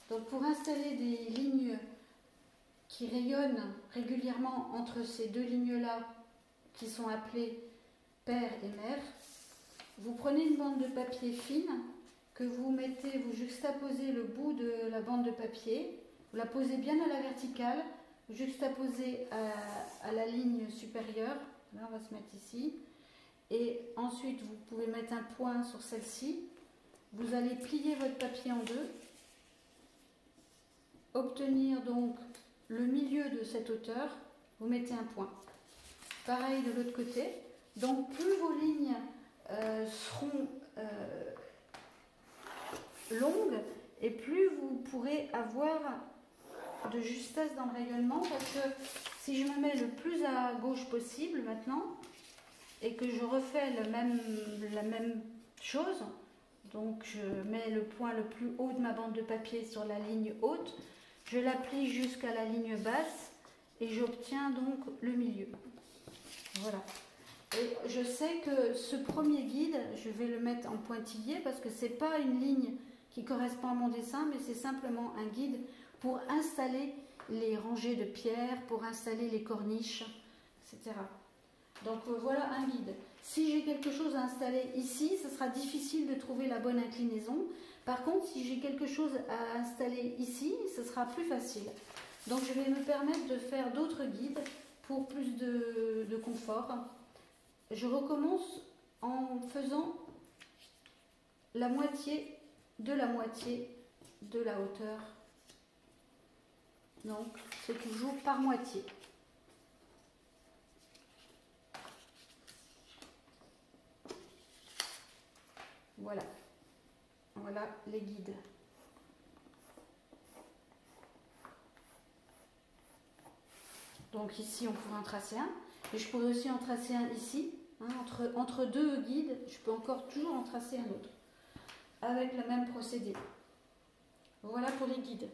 Donc pour installer des lignes qui rayonnent régulièrement entre ces deux lignes-là, qui sont appelées père et mère, vous prenez une bande de papier fine que vous mettez, vous juxtaposez le bout de la bande de papier, vous la posez bien à la verticale, juxtaposée à la ligne supérieure, là on va se mettre ici, et ensuite vous pouvez mettre un point sur celle-ci, vous allez plier votre papier en deux, obtenir donc le milieu de cette hauteur, vous mettez un point. Pareil de l'autre côté, donc plus vos lignes seront longues et plus vous pourrez avoir de justesse dans le rayonnement, parce que si je me mets le plus à gauche possible maintenant et que je refais la même chose, donc je mets le point le plus haut de ma bande de papier sur la ligne haute, je la plie jusqu'à la ligne basse et j'obtiens donc le milieu. Voilà. Et je sais que ce premier guide, je vais le mettre en pointillé parce que c'est pas une ligne qui correspond à mon dessin, mais c'est simplement un guide pour installer les rangées de pierres, pour installer les corniches, etc. Donc voilà un guide. Si j'ai quelque chose à installer ici, ce sera difficile de trouver la bonne inclinaison. Par contre, si j'ai quelque chose à installer ici, ce sera plus facile. Donc je vais me permettre de faire d'autres guides pour plus de confort. Je recommence en faisant la moitié de la hauteur. Donc c'est toujours par moitié. Voilà. Voilà les guides. Donc ici on pourrait en tracer un. Et je pourrais aussi en tracer un ici. Hein, entre deux guides, je peux encore toujours en tracer un autre. Avec le même procédé. Voilà pour les guides.